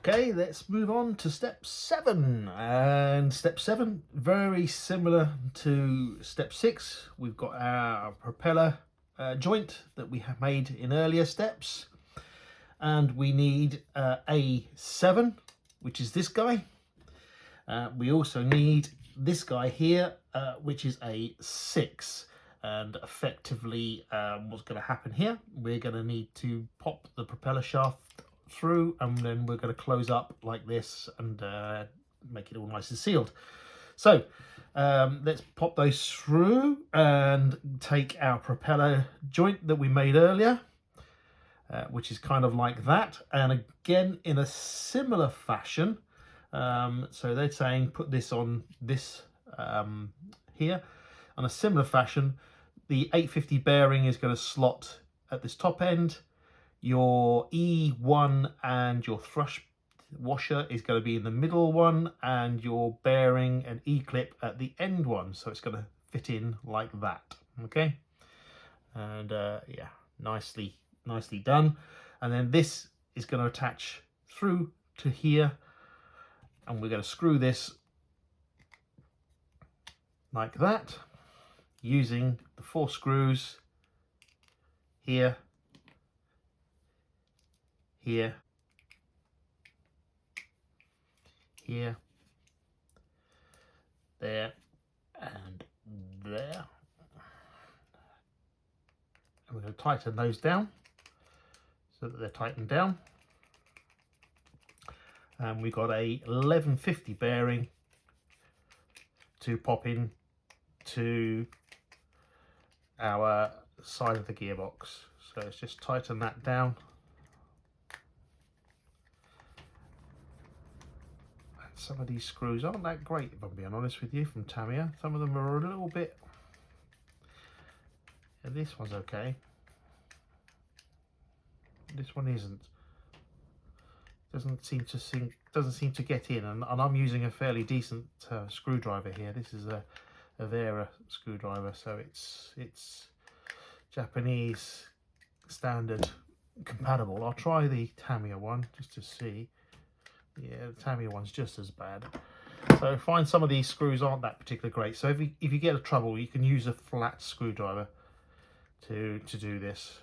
Okay, let's move on to step 7. And step 7, very similar to step 6. We've got our propeller joint that we have made in earlier steps. And we need a 7, which is this guy. We also need this guy here, which is a 6. And effectively, what's going to happen here, we're going to need to pop the propeller shaft through, and then we're going to close up like this and make it all nice and sealed. So let's pop those through and take our propeller joint that we made earlier, which is kind of like that, and again in a similar fashion. So they're saying put this on this here on a similar fashion. The 850 bearing is going to slot at this top end. Your E1 and your thrush washer is going to be in the middle one, and your bearing and E-clip at the end one. So it's going to fit in like that. Okay, and yeah, nicely done. And then this is going to attach through to here, and we're going to screw this like that using the 4 screws here, here, here, there, and there. And we're going to tighten those down so that they're tightened down. And we've got a 1150 bearing to pop in to our side of the gearbox. So let's just tighten that down. And some of these screws aren't that great, if I'm being honest with you, from Tamiya. Some of them are a little bit, yeah, this one's okay. This one isn't. Doesn't seem to get in, and I'm using a fairly decent screwdriver here. This is a Vera screwdriver, so it's Japanese standard compatible. I'll try the Tamiya one just to see. Yeah, the Tamiya one's just as bad. So find some of these screws aren't that particularly great. So if you get a trouble, you can use a flat screwdriver to do this.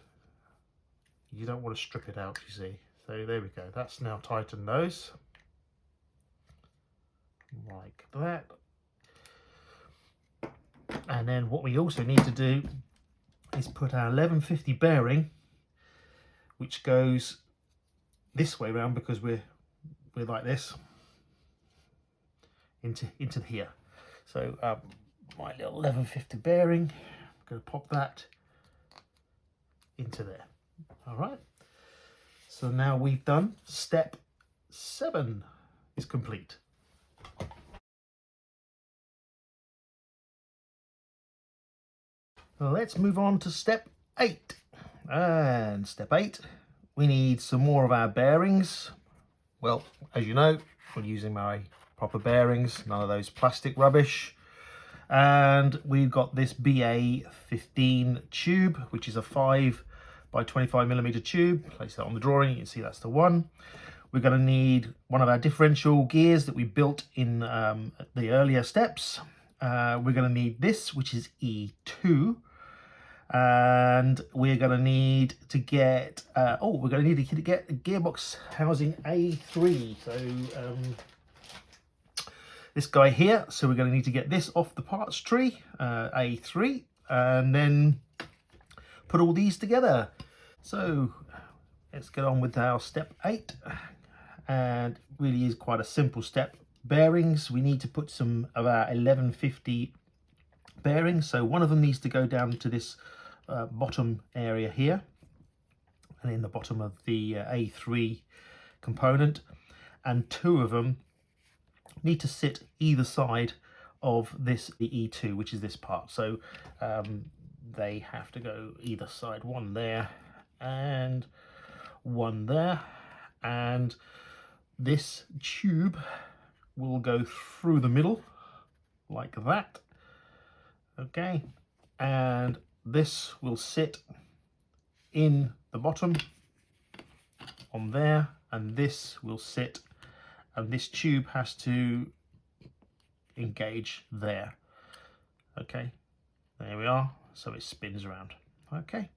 You don't want to strip it out, you see. So there we go. That's now tightened those like that. And then what we also need to do is put our 1150 bearing, which goes this way around because we're like this, into here. So my little 1150 bearing, I'm going to pop that into there. All right. So now we've done step 7 is complete. Let's move on to step 8. And step 8, we need some more of our bearings. Well, as you know, we're using my proper bearings, none of those plastic rubbish. And we've got this BA15 tube, which is a 5 by 25mm tube. Place that on the drawing, you can see that's the one. We're going to need one of our differential gears that we built in the earlier steps. We're going to need this, which is E2. And we're going to need to get, we're going to need to get a gearbox housing A3. So this guy here, so we're going to need to get this off the parts tree, A3, and then put all these together. So let's get on with our step 8, and really is quite a simple step. Bearings, we need to put some of our 1150 bearings. So one of them needs to go down to this bottom area here, and in the bottom of the A3 component, and 2 of them need to sit either side of this, the E2, which is this part. So they have to go either side, one there and one there, and this tube will go through the middle like that. Okay, and this will sit in the bottom on there, and this will sit and this tube has to engage there. Okay, there we are, so it spins around. Okay,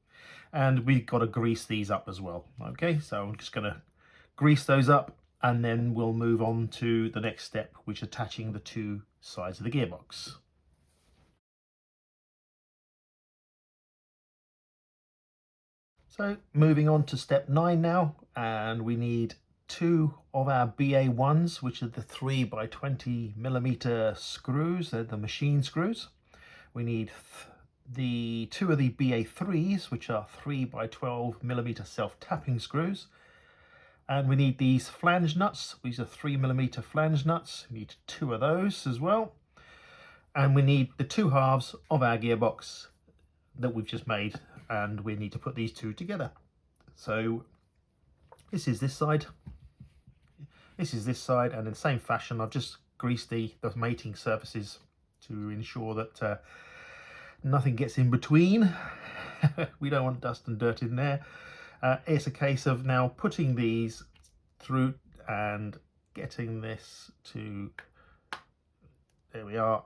and we've got to grease these up as well. Okay, so I'm just going to grease those up, and then we'll move on to the next step, which is attaching the two sides of the gearbox. So moving on to step 9 now, and we need 2 of our BA1s, which are the 3 by 20mm screws. They're the machine screws. We need the 2 of the BA3s, which are 3 by 12mm self-tapping screws. And we need these flange nuts. These are 3mm flange nuts. We need 2 of those as well. And we need the 2 halves of our gearbox that we've just made, and we need to put these 2 together. So this is this side, this is this side, and in the same fashion I've just greased the mating surfaces to ensure that nothing gets in between. We don't want dust and dirt in there. It's a case of now putting these through and getting this to, there we are,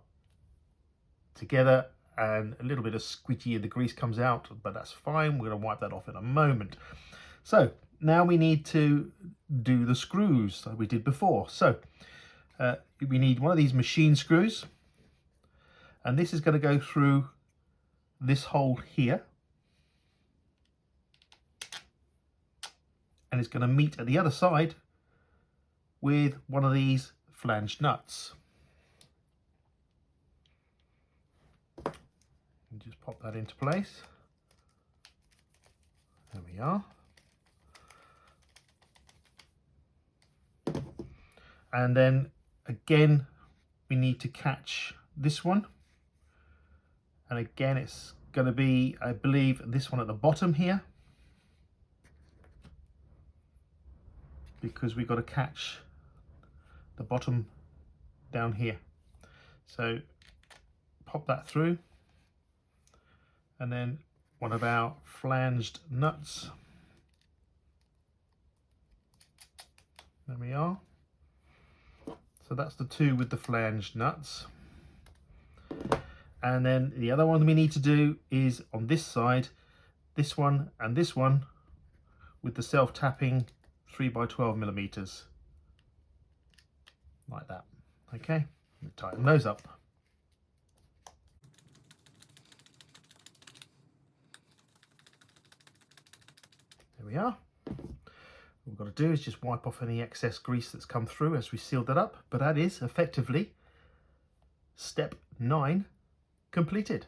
together, and a little bit of squidgy of the grease comes out, but that's fine. We're going to wipe that off in a moment. So now we need to do the screws like we did before. So we need one of these machine screws, and this is going to go through this hole here, and it's going to meet at the other side with one of these flange nuts. And just pop that into place. There we are. And then again we need to catch this one, and again it's going to be, I believe, this one at the bottom here, because we've got to catch the bottom down here. So pop that through, and then one of our flanged nuts. There we are. So that's the 2 with the flanged nuts. And then the other one we need to do is on this side, this one and this one, with the self-tapping 3 by 12mm, like that. Okay, tighten those up. There we are. What we've got to do is just wipe off any excess grease that's come through as we sealed that up. But that is effectively step 9 completed.